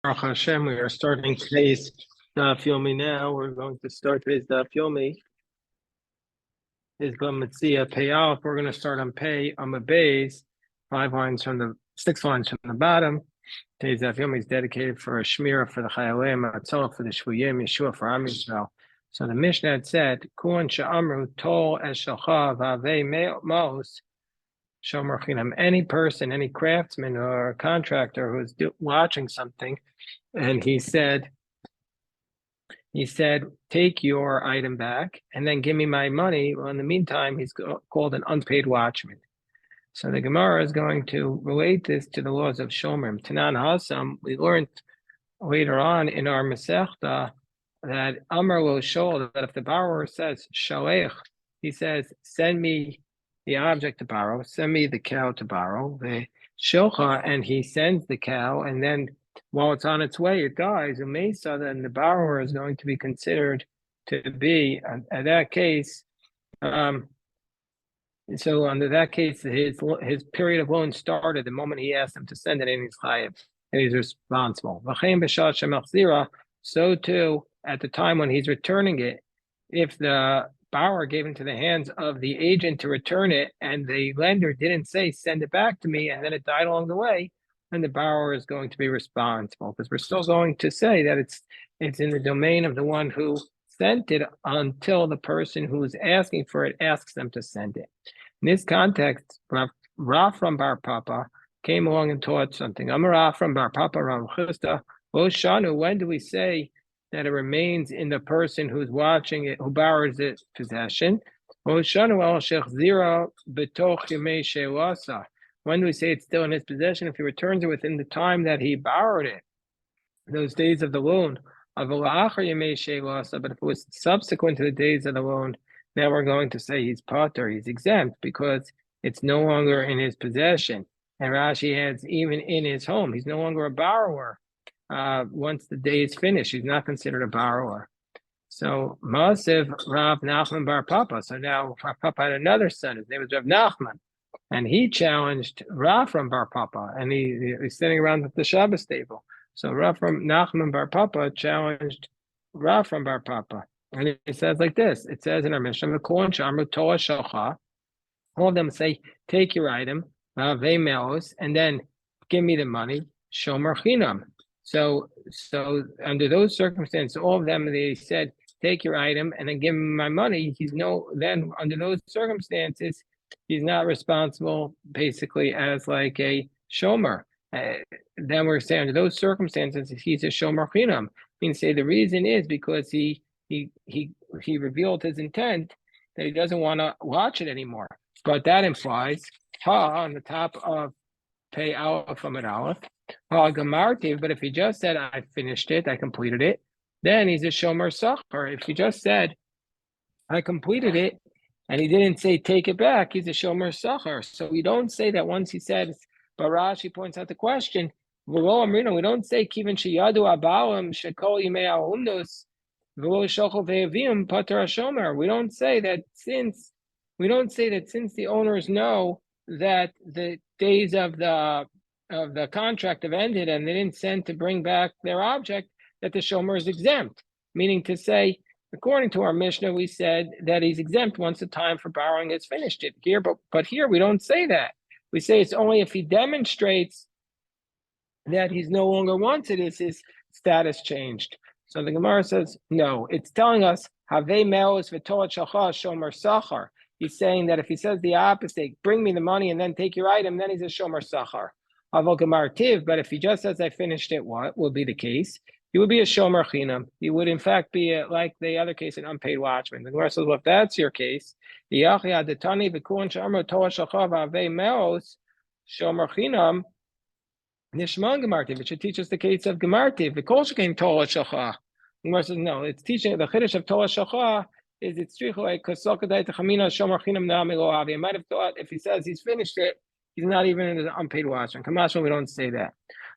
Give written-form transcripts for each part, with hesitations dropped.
Baruch Hashem, we are starting today's Daf Yomi now. We're going to start today's Daf Yomi. Is Bava Metzia pay off? We're going to start on pay on the base, 6 lines from the bottom. Today's Daf Yomi is dedicated for a Shmira for the Chayalim, Matzah for the Shvuyim, Yeshua for Am Yisrael. So the Mishnah had said, Kuan Sha'amru Tol Eshalcha Vavei Mos Shomer Chinam. Any person, any craftsman or contractor who's watching something, and he said, take your item back and then give me my money. Well, in the meantime, he's called an unpaid watchman. So the Gemara is going to relate this to the laws of Shomer. Tanan Hasam, we learned later on in our Masechta that Amar lo Shol, that if the borrower says Shalech, he says, send me the object to borrow, send me the cow to borrow, the Shilcha, and he sends the cow, and then while it's on its way, it dies. And Mesa, then the borrower is going to be considered to be, in that case, so under that case, his period of loan started the moment he asked him to send it in his chayiv, and he's responsible. So too, at the time when he's returning it, if the borrower gave it into the hands of the agent to return it, and the lender didn't say, send it back to me, and then it died along the way, then the borrower is going to be responsible, because we're still going to say that it's in the domain of the one who sent it until the person who is asking for it asks them to send it. In this context, Rav from Bar Papa came along and taught something. Amar from Bar Papa Rav Chisda, Oshanu, when do we say that it remains in the person who's watching it, who borrows its possession? Oshanu al shechzira betoch yemei she'lasa. When do we say it's still in his possession? If he returns it within the time that he borrowed it, those days of the loan. But if it was subsequent to the days of the loan, now we're going to say he's pater, he's exempt, because it's no longer in his possession. And Rashi adds, even in his home, he's no longer a borrower. Once the day is finished, he's not considered a borrower. So Masiv Rav Nachman Bar Papa. So now Bar Papa had another son. His name was Rav Nachman, and he challenged Rav from Bar Papa, and he's sitting around at the Shabbos table. So Rav from Nachman Bar Papa challenged Rav from Bar Papa. And it says like this. It says in our Mishnah, all of them say, take your item, and then give me the money, shomer chinam. So under those circumstances, all of them, they said, take your item and then give me my money. Then under those circumstances, he's not responsible basically as like a shomer. Then we're saying under those circumstances, he's a shomer chinam. Means say the reason is because he revealed his intent that he doesn't want to watch it anymore. But that implies on the top of pay aleph from an aleph, gamartiv. But if he just said I finished it, I completed it, then he's a shomer sachar. If he just said I completed it and he didn't say take it back, he's a shomer sachar. So we don't say that once he said. Barashi points out the question. We don't say kivin sheyadu abalim shekol yimei ahumdos. We don't say that since the owners know that the days of the contract have ended and they didn't send to bring back their object, that the shomer is exempt. Meaning to say, according to our Mishnah, we said that he's exempt once the time for borrowing is finished. But here we don't say that. We say it's only if he demonstrates that he's no longer wanted, is his status changed. So the Gemara says, no, it's telling us, Havei me'os v'toat shalcha shomer sachar. He's saying that if he says the opposite, bring me the money and then take your item, then he's a shomer sachar. Avol gemartiv, but if he just says I finished it, what will be the case? He would be a shomer chinam. He would in fact be like the other case, an unpaid watchman. The Gemara says, well, if that's your case, shomer chinam. Nishman Gemartiv, it should teach us the case of Gemartiv. The Kol Shekain Tola Shacha. Gemara says no. It's teaching the Chiddush of Tola Shacha is it's trichoi kasokadai techamina shomer chinam naamilo avi. I might have thought if he says he's finished it, he's not even in the unpaid watchman. Kamashma, we don't say that.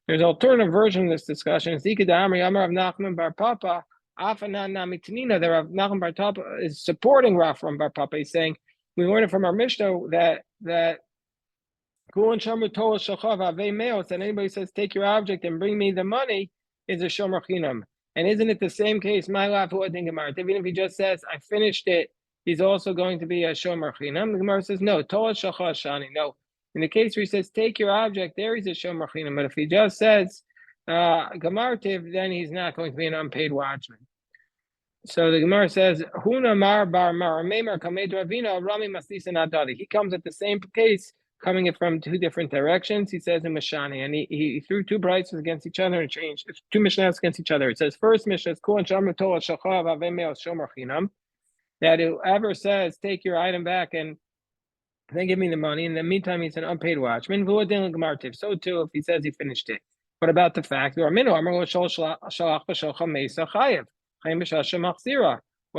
There's an alternative version of this discussion. Zika Damri Amar of Nachman Bar Papa Afanan Namitanina. There of Nachman Bar Papa is supporting Rav from Bar Papa. He's saying we learned it from our Mishnah that that anybody says take your object and bring me the money, is a shomer chinam. And isn't it the same case? My lav even if he just says I finished it, he's also going to be a shomer chinam. The Gemara says no. Tola shacha shani. No. In the case where he says take your object, there he's a shomer chinam. But if he just says gamartiv, then he's not going to be an unpaid watchman. So the Gemara says, Huna Mar Bar Mar Meimar Kamed Ravina Rami Masisa Nadali. He comes at the same case, coming it from two different directions. He says in Mishani, and he threw two brights against each other and changed two Mishnahs against each other. It says first Mishnah is Kuan Shamar Tola Shachav Avemeo Shomer Chinam, that whoever says take your item back and then give me the money. In the meantime, he's an unpaid watchman. So too, if he says he finished it. What about the fact? What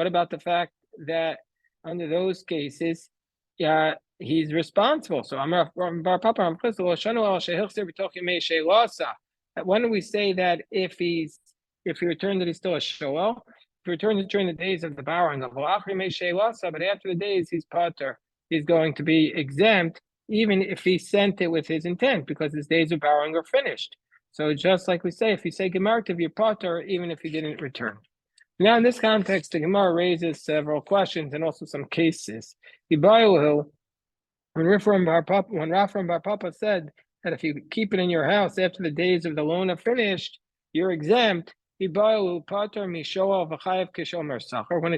about the fact that under those cases, he's responsible? So when do we say that if he returned it, he's still a shoel? If he returned it during the days of the bowing of but after the days he's pater, he's going to be exempt, even if he sent it with his intent, because his days of bowing are finished. So just like we say, if you say Gemartiv, you're pater, even if you didn't return. Now, in this context, the Gemara raises several questions and also some cases. When Rafram Bar Papa said that if you keep it in your house after the days of the loan are finished, you're exempt. When it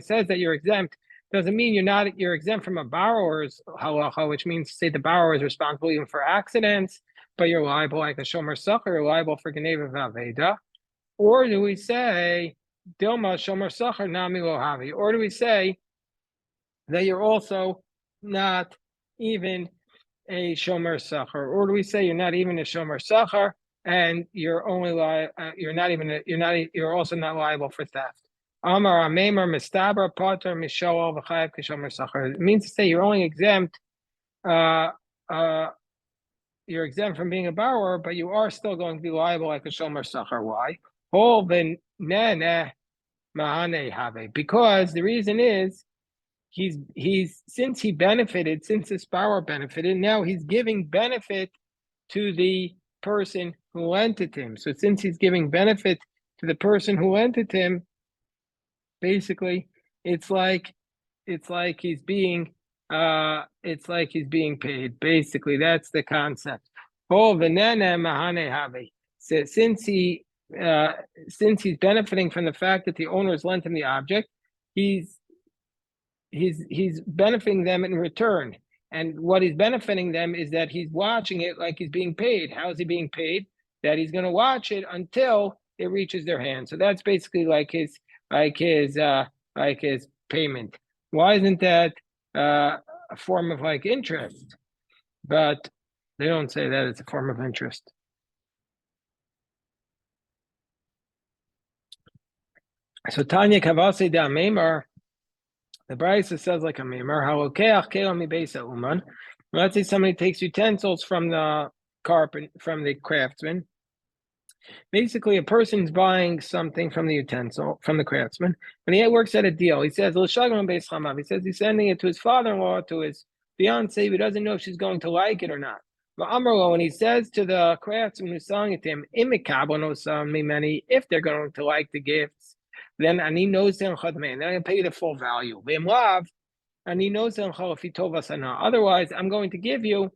says that you're exempt, doesn't mean you're exempt from a borrower's halacha, which means to say the borrower is responsible even for accidents, but you're liable like a shomer sacher, you're liable for geneva v'aveda. Or do we say Dilma shomer sacher nami lo havi? Or do we say that you're also not even a shomer sacher? Or do we say you're not even a shomer sacher and you're only you're also not liable for theft? Amar Amemar Mistaber Potter Mishoel V'chayev Kishomer Sacher. It means to say you're only exempt. You're exempt from being a borrower, but you are still going to be liable like a shomer sacher. Why? Because the reason is he's since he benefited, since this borrower benefited, now he's giving benefit to the person who lent it to him. So since he's giving benefit to the person who lent it to him, basically, it's like he's being paid. Basically, that's the concept. So since he's benefiting from the fact that the owners lent him the object, he's benefiting them in return. And what he's benefiting them is that he's watching it like he's being paid. How is he being paid? That he's going to watch it until it reaches their hand. So that's basically like his payment. Why isn't that a form of like interest? But they don't say that it's a form of interest. So Tanya Kavase da Meimar, the Brisa says like a Meimar, halokeach kelo mi beisa uman. Let's say somebody takes utensils from the from the craftsman. Basically, a person's buying something from the utensil, from the craftsman, and he works at a deal. He says, he says he's sending it to his father-in-law, to his fiance, but doesn't know if she's going to like it or not. And he says to the craftsman who's selling it to him, if they're going to like the gifts, then Ani knows them, then I'm going to pay you the full value. And he knows them if he told us not. Otherwise, I'm going to give you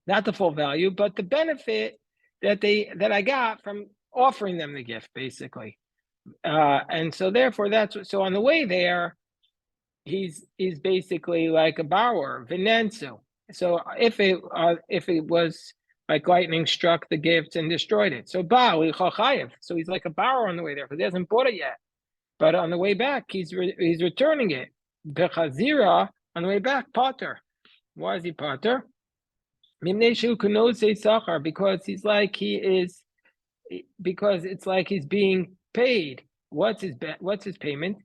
not the full value, but the benefit that I got from offering them the gift, basically. And so therefore so on the way there, he's basically like a borrower, Vinensu. So if it was like lightning struck the gifts and destroyed it. So so he's like a borrower on the way there because he hasn't bought it yet. But on the way back, he's returning it. Bechazira, on the way back, Potter. Why is he Potter? Because it's like he's being paid. What's his payment?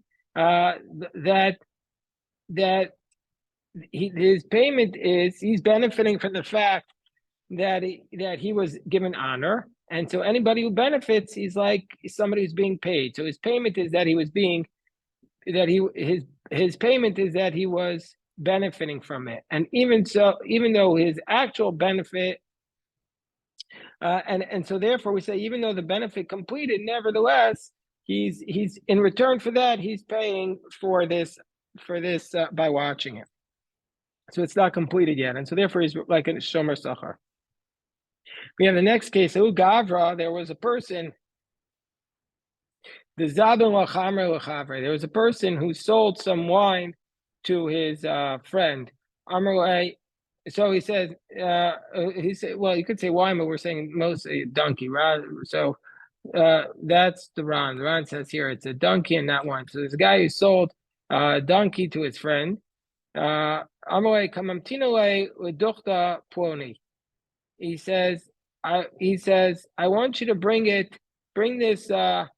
His payment is he's benefiting from the fact that he was given honor, and so anybody who benefits, he's like somebody who's being paid. So his payment is that his payment is that he was benefiting from it. And even though his actual benefit And so therefore we say, even though the benefit completed, nevertheless, he's in return for that, he's paying for this by watching it. So it's not completed yet. And so therefore he's like a shomer sachar. We have the next case, Gavra, there was a person, the Zadon Lachamer Lachavre, there was a person who sold some wine to his friend. Amrulay. So he said, well, you could say wine, but we're saying mostly donkey, right? So that's the Ran. The Ran says here it's a donkey and not wine. So there's a guy who sold a donkey to his friend. Amrulay kamamtinale uduchta ploni. He says, I want you to bring this. He says,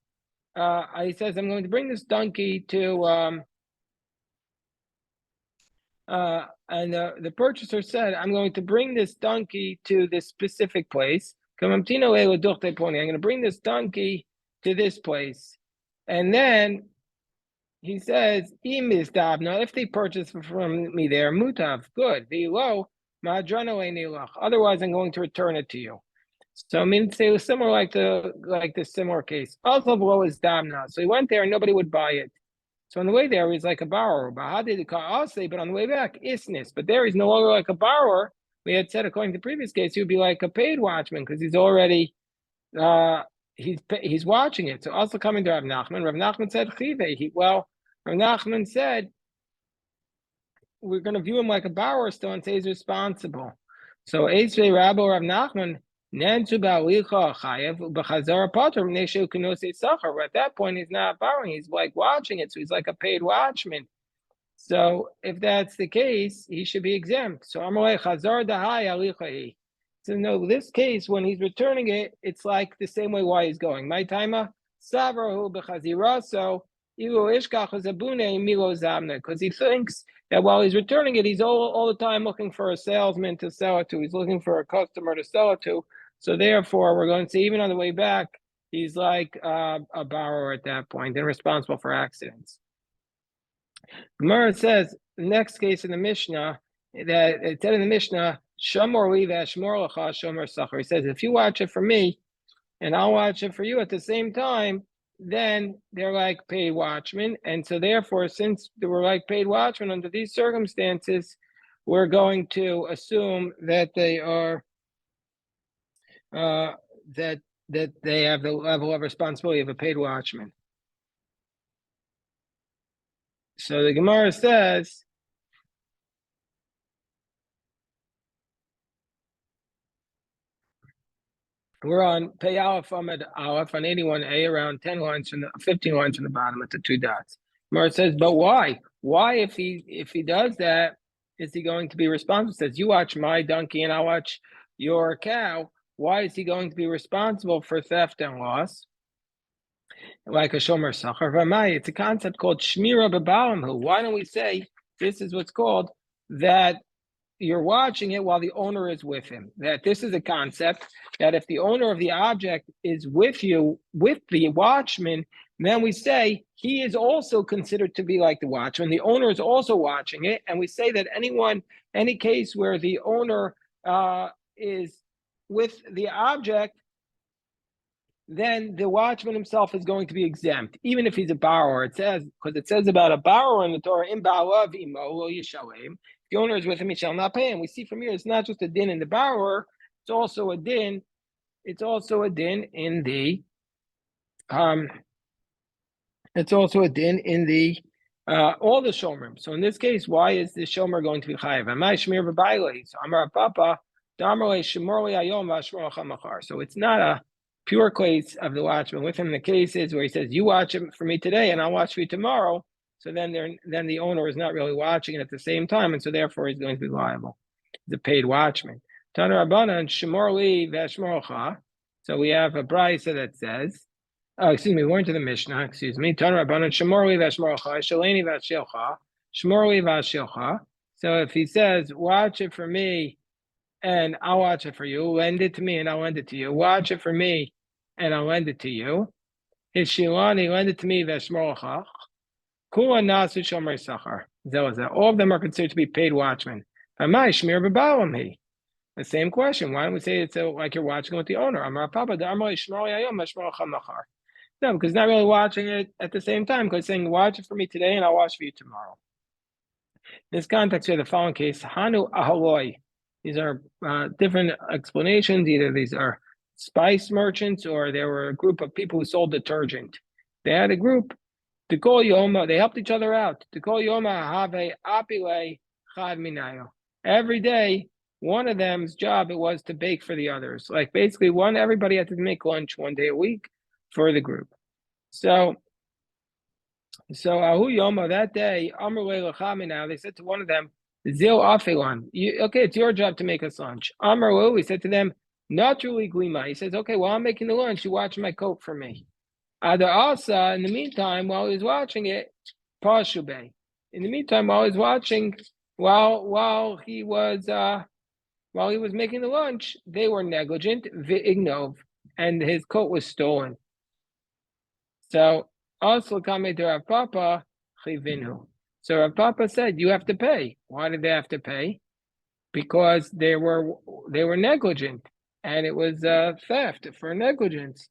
I'm going to bring this donkey to and the purchaser said, I'm going to bring this donkey to this specific place. I'm going to bring this donkey to this place. And then he says, now if they purchase from me there, mutav, good. Otherwise, I'm going to return it to you. So I mean, say it was similar like the similar case. Also below is damna. So he went there and nobody would buy it. So on the way there, he's like a borrower. But on the way back, isness. But there, he's no longer like a borrower. We had said, according to the previous case, he would be like a paid watchman because he's already he's watching it. So also coming to Rav Nachman. Rav Nachman said, Rav Nachman said, we're going to view him like a borrower still and say he's responsible. So Eisvei Rabbo Rav Nachman. At that point, he's not borrowing, he's like watching it, so he's like a paid watchman. So if that's the case, he should be exempt. So no, this case, when he's returning it, it's like the same way why he's going. My timer, because he thinks that while he's returning it, he's all the time looking for a salesman to sell it to. He's looking for a customer to sell it to. So therefore, we're going to say even on the way back, he's like a borrower at that point and responsible for accidents. Gemara says, the next case in the Mishnah, that it said in the Mishnah, Shamor li v'ashmor lecha shomer sachar. He says, if you watch it for me, and I'll watch it for you at the same time, then they're like paid watchmen. And so therefore, since they were like paid watchmen under these circumstances, we're going to assume that they are that they have the level of responsibility of a paid watchman. So the Gemara says, we're on Pei Aleph Amid Aleph on 81A, around 10 lines from 15 lines from the bottom at the two dots. Gemara says, but why? Why, if he does that, is he going to be responsible? It says, you watch my donkey and I'll watch your cow. Why is he going to be responsible for theft and loss? Like a shomer sachar v'mai, it's a concept called shmira b'balamhu. Why don't we say this is what's called that you're watching it while the owner is with him? That this is a concept that if the owner of the object is with you, with the watchman, then we say he is also considered to be like the watchman. The owner is also watching it, and we say that any case where the owner is with the object, then the watchman himself is going to be exempt, even if he's a borrower. It says, because it says about a borrower in the Torah, in ba'alav imo lo yishalem. If the owner is with him, he shall not pay him. We see from here, it's not just a din in the borrower, it's also a din. It's also a din in the all the shomrim. So in this case, why is the shomer going to be chayiv? Amai shmir v'bailei. So Amar Papa, Damarle shemorli ayom v'ashmor chamachar. So it's not a pure case of the watchman with him. The case is where he says, you watch it for me today and I'll watch for you tomorrow. So then the owner is not really watching it at the same time, and so therefore he's going to be liable. He's a paid watchman. Tana Rabbanan shemor li v'ashmorcha. So we have a brisa that says, we're into the Mishnah, Tana Rabbanan shemor li v'ashmorcha, shaleni v'ashilcha, shemor li v'ashilcha. So if he says, watch it for me and I'll watch it for you, lend it to me and I'll lend it to you, watch it for me and I'll lend it to you. His shilani, lend it to me v'ashmorcha. Kula nasu shomer sachar. All of them are considered to be paid watchmen. Amai shmir b'balamhi. The same question. Why don't we say it's like you're watching with the owner? Amar Papa, no, because not really watching it at the same time, because saying, watch it for me today and I'll watch for you tomorrow. In this context here, the following case, Hanu Ahaloi. These are different explanations. Either these are spice merchants or there were a group of people who sold detergent. They had a group, to call Yoma, they helped each other out. To call Yoma have apile chad minayo. Every day, one of them's job it was to bake for the others. Like basically everybody had to make lunch one day a week for the group. So Ahu Yoma that day, Amr now they said to one of them, Zil Afilan, okay, it's your job to make us lunch. Amr he said to them, naturally Glima. He says, okay, while I'm making the lunch, you watch my coat for me. Ada Asa, in the meantime, while he was watching it, Pashube. In the meantime, while he was watching, while he was making the lunch, they were negligent, Vignov, and his coat was stolen. So also coming to Rav Papa, chivinu. So Rav Papa said, you have to pay. Why did they have to pay? Because they were negligent, and it was theft for negligence,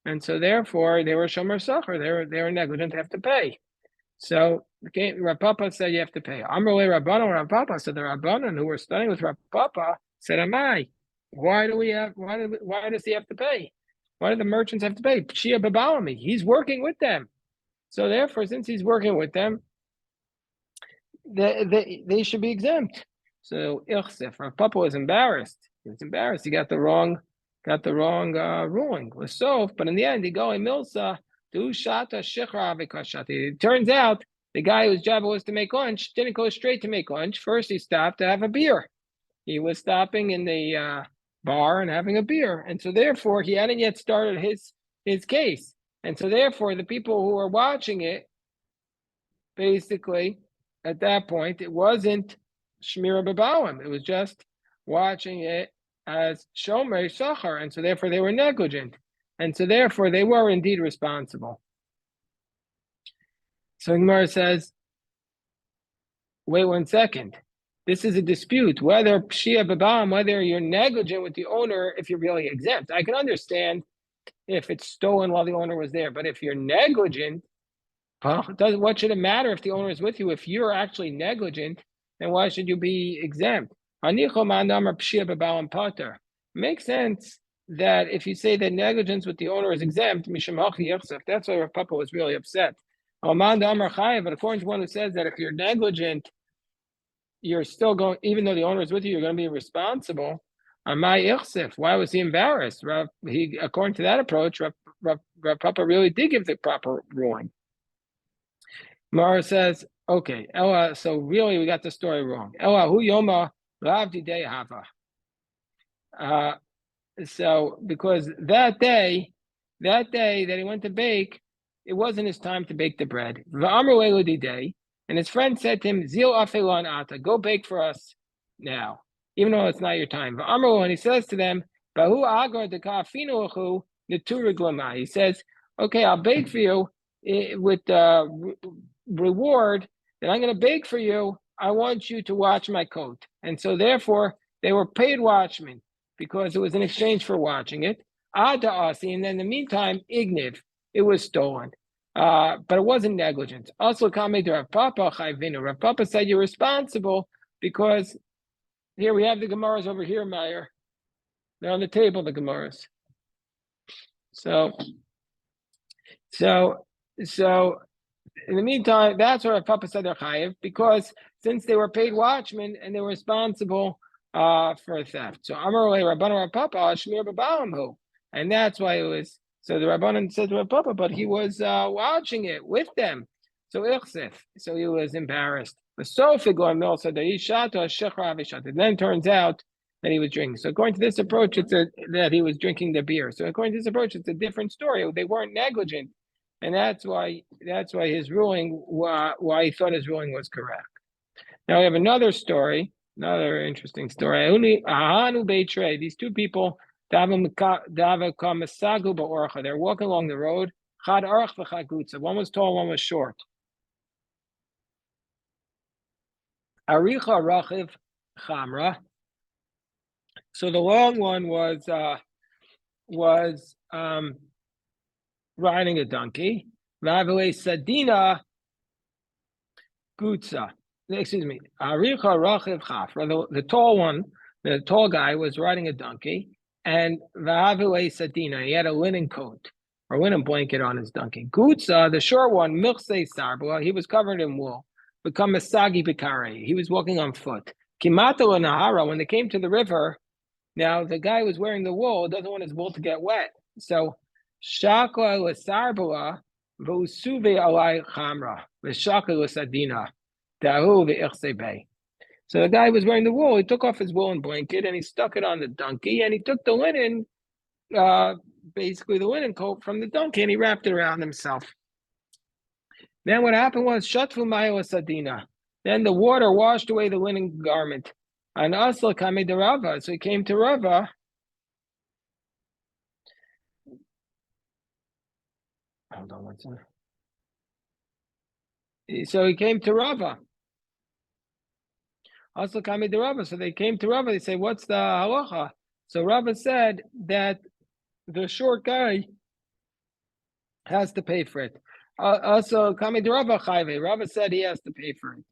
and so therefore they were shomer sacher. They were negligent, to have to pay. So Rav Papa said you have to pay. Amrle Rabbanon Rav Papa. So the Rabbanon who were studying with Rav Papa said, "Amai, why does he have to pay? Why do the merchants have to pay? Pshia b'balami. He's working with them. So therefore, since he's working with them, they should be exempt." So Ilchsef, Rav Papa was embarrassed. He was embarrassed. He got the wrong ruling. But in the end, he go in Milsa. It turns out the guy whose job it was to make lunch didn't go straight to make lunch. First, he stopped to have a beer. He was stopping in the bar and having a beer, and so therefore he hadn't yet started his case. And so therefore, the people who were watching it, basically, at that point, it wasn't Shmira B'Bawim. It was just watching it as Shomer Shachar, and so therefore they were negligent. And so therefore they were indeed responsible. So Gemara says, wait 1 second. This is a dispute, whether Pshia B'Bawim, whether you're negligent with the owner, if you're really exempt. I can understand if it's stolen while the owner was there, but if you're negligent, what should it matter if the owner is with you? If you're actually negligent, then why should you be exempt? Makes sense that if you say that negligence with the owner is exempt, that's why Rav Papa was really upset. But according to one who says that if you're negligent, you're still going, even though the owner is with you, you're going to be responsible. Why was he embarrassed? According to that approach, Rav Papa really did give the proper ruling. Mara says, okay, Ella, so really we got the story wrong. Ella, hu yoma lavdi day hava. So because that day that he went to bake, it wasn't his time to bake the bread. Day, and his friend said to him, Zil afelon ata, go bake for us now, even though it's not your time. And he says to them, Bahu agar de kafinu neturiglamai. He says, okay, I'll bake for you with reward that I'm going to bake for you. I want you to watch my coat. And so therefore they were paid watchmen because it was in exchange for watching it. Ada asi, and then in the meantime, igniv, it was stolen. But it wasn't negligence. Also, coming to Rav Papa, chayvinu. Rav Papa said you're responsible because here we have the Gemaras over here, Meyer. They're on the table, the Gemaras. So in the meantime, that's where Papa said they're chayiv, because since they were paid watchmen and they were responsible for theft. So Amar Rabbanan Papa Shmir B'Balamhu, and that's why it was. So the Rabbanan said to Papa, but he was watching it with them. So Ichsef, so he was embarrassed. But so Figor said that he shot a shechra avishat. And then turns out that he was drinking. So according to this approach, it's that he was drinking the beer. So according to this approach, it's a different story. They weren't negligent. And that's why his ruling, why he thought his ruling was correct. Now we have another story, another interesting story. These two people, they're walking along the road. One was tall, one was short. Aricha rachiv chamra. So the long one was riding a donkey. Ravile Sadina Gutsa. Excuse me. Aricha Rachiv Chaf. The tall one, the tall guy, was riding a donkey, and Ravile Sadina. He had a linen coat or linen blanket on his donkey. Gutsa, the short one, Milchse Sarbala. He was covered in wool. Become a Sagi Bikare. He was walking on foot. Kimato Nahara. When they came to the river, now the guy was wearing the wool, doesn't want his wool to get wet. So Shakla Lasarbala Vusuve Alai Chamra. Vishakla Lasadina. Dahu Vichsebe. So the guy was wearing the wool, he took off his woolen blanket and he stuck it on the donkey and he took the linen, basically the linen coat from the donkey, and he wrapped it around himself. Then what happened was Shatfu Maya Sadina. Then the water washed away the linen garment. And Asla Kame de Rava. So he came to Rava. Hold on one second. So he came to Rava. Asla Kame de Rava. So they came to Rava. They say, what's the halacha? So Rava said that the short guy has to pay for it. Also, Kame de Rava Chayve. Rava said he has to pay for it.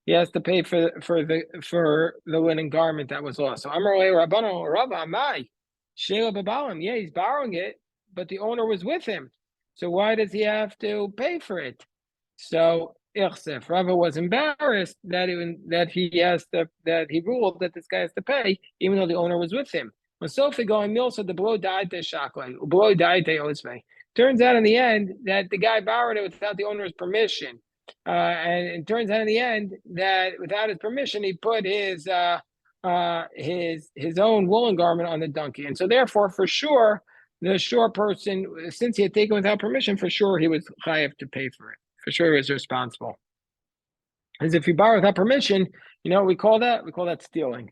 He has to pay for the linen garment that was lost. So Amarle Rabbano Rava Amai Sheila Babalim. Yeah, he's borrowing it, but the owner was with him. So why does he have to pay for it? So Ichsef Rava was embarrassed that he ruled that this guy has to pay, even though the owner was with him. When Sophie going Milsa the below died to Shaklai, below died to Osme. Turns out in the end that the guy borrowed it without the owner's permission. And it turns out in the end that without his permission, he put his own woolen garment on the donkey, and so therefore, for sure, the short person, since he had taken without permission, for sure he was chayav to pay for it. For sure, he was responsible. As if you borrow without permission, you know what we call that? We call that stealing.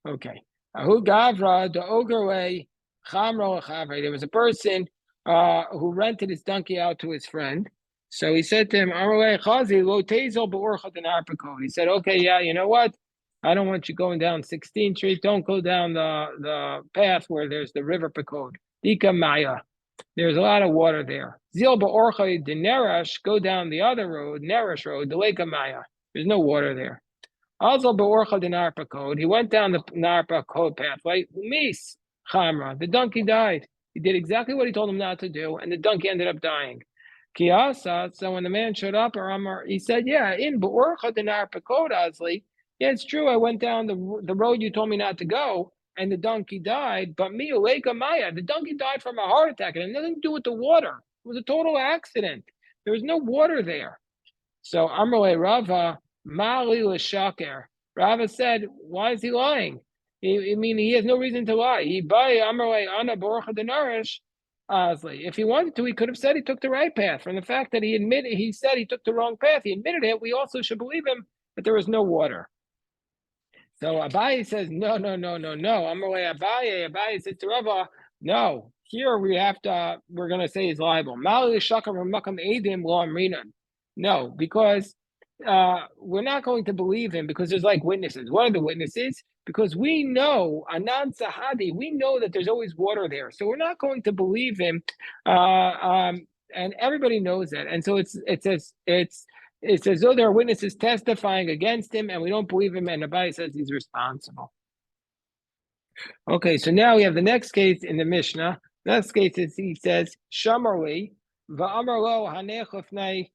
Okay. Ahu gavra the ogre chamro chavre. There was a person who rented his donkey out to his friend. So he said to him, he said, okay, yeah, you know what? I don't want you going down 16th Street. Don't go down the path where there's the river Pekod. Dika Maya. There's a lot of water there. Zil ba'orcha de Nerash, go down the other road, Nerash Road, the Lake of Maya. There's no water there. Also ba'orcha de Narpa he went down the Narpa Code pathway. Umis Chamra. The donkey died. He did exactly what he told him not to do, and the donkey ended up dying. Kiasa. So when the man showed up, he said, "Yeah, in ba'orcha de Narpa Asli. Yeah, it's true. I went down the road you told me not to go, and the donkey died. But me, Uleka Maya, the donkey died from a heart attack. It had nothing to do with the water. It was a total accident. There was no water there." So Amrle Rava, Mali Lashaker. Rava said, why is he lying? He has no reason to lie. He buy Amrle Ana Borcha Denarish. If he wanted to, he could have said he took the right path. From the fact that he said he took the wrong path, he admitted it. We also should believe him that there was no water. So Abaye says, no. Amarle Abaye says to Rava, no, here we're going to say he's liable. No, because we're not going to believe him because there's like witnesses. What are the witnesses? Because we know, Anan Sahadi, we know that there's always water there. So we're not going to believe him. And everybody knows that. And so it's as though there are witnesses testifying against him, and we don't believe him, and Abaye says he's responsible. Okay, so now we have the next case in the Mishnah. Next case is he says, Shamarli, va'amarlo hanech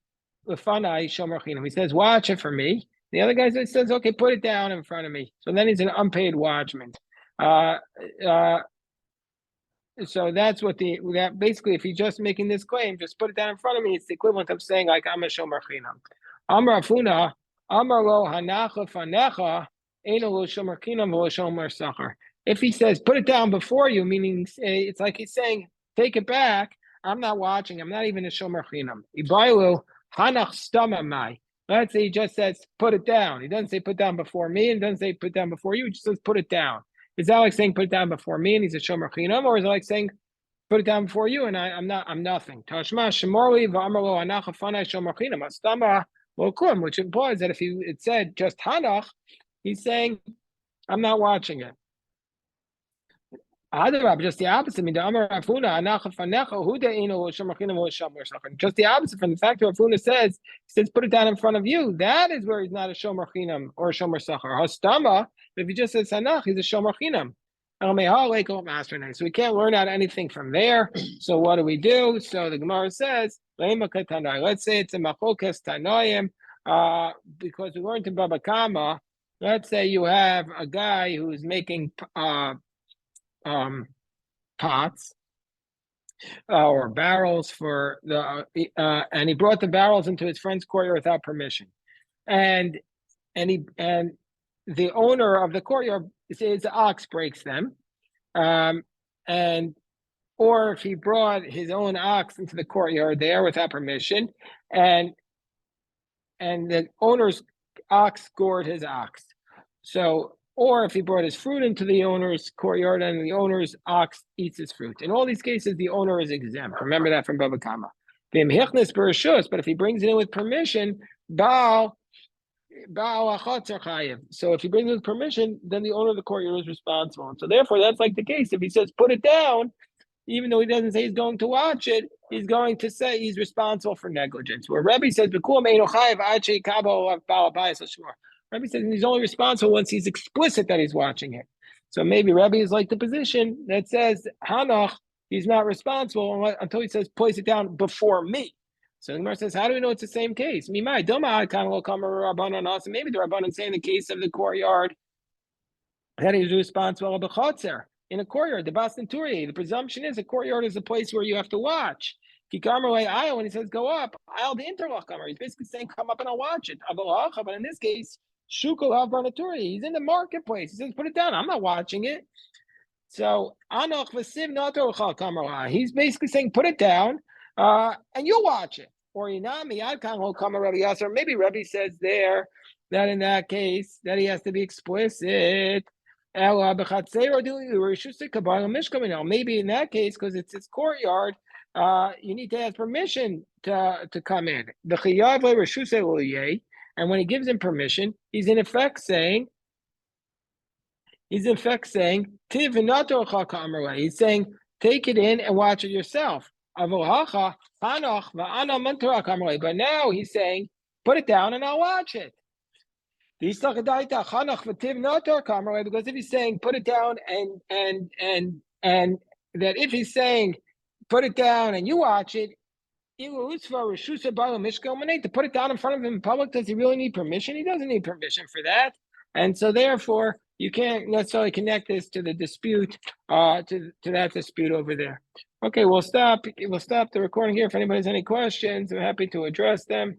lefanai shomarchinam. He says, watch it for me. The other guy says, okay, put it down in front of me. So then he's an unpaid watchman. So that's what that basically, if he's just making this claim, just put it down in front of me. It's the equivalent of saying like I'm a shomer chinam. Amar Afuna, Amar lo hanacha fanecha, eno lo shomer chinam lo shomer sachar. If he says put it down before you, meaning it's like he's saying take it back. I'm not watching. I'm not even a shomer chinam. Ibailu hanach stama mai. Let's say he just says put it down. He doesn't say put down before me, and doesn't say put down before you. He just says put it down. Is that like saying put it down before me and he's a shomer chinam, or is it like saying put it down before you and I'm nothing? Tashma shemorli v'amarlo anacha fanai shomer chinam astama lokum, which implies that if it said just hanach, he's saying I'm not watching it. Just the opposite. Just the opposite from the fact that Rafuna says, put it down in front of you. That is where he's not a shomer chinam or a shomer sachar. Hastama, if he just says sanach, he's a shomer chinam. So we can't learn out anything from there. So what do? So the Gemara says, let's say it's a machokas tanoim, because we learned in Bava Kama. Let's say you have a guy who's making pots or barrels for the and he brought the barrels into his friend's courtyard without permission, and the owner of the courtyard, his ox breaks them, and or if he brought his own ox into the courtyard there without permission, and the owner's ox gored his ox. So, or if he brought his fruit into the owner's courtyard and the owner's ox eats his fruit. In all these cases, the owner is exempt. Remember that from Bava Kama. But if he brings it in with permission, so if he brings it with permission, then the owner of the courtyard is responsible. And so therefore, that's like the case. If he says, put it down, even though he doesn't say he's going to watch it, he's going to say he's responsible for negligence. Where Rebbe says, Rebbe says he's only responsible once he's explicit that he's watching it. So maybe Rebbe is like the position that says, Hanoch, he's not responsible until he says, place it down before me. So the Gemara says, how do we know it's the same case? Maybe the Rabbanan say in the case of the courtyard that he's responsible in a courtyard, the Bastan Turi. The presumption is a courtyard is a place where you have to watch. When he says go up, I'll the interloch kamer. He's basically saying come up and I'll watch it. But in this case, Shukal Havranaturi, he's in the marketplace. He says put it down. I'm not watching it. So Anoch Vasiv Nator Kamara. He's basically saying put it down, and you'll watch it. Or Inami Adkan Ho Kamar Rabbi Yasser. Maybe Rabbi says there that in that case that he has to be explicit. Maybe in that case, because it's his courtyard, you need to ask permission to come in. And when he gives him permission, he's in effect saying, He's saying, take it in and watch it yourself. But now he's saying, put it down and I'll watch it. Because if he's saying put it down and that if he's saying put it down and you watch it, to put it down in front of him in public, does he really need permission? He doesn't need permission for that. And so therefore you can't necessarily connect this to the dispute, to that dispute over there. Okay, we'll stop the recording here. If anybody has any questions, I'm happy to address them.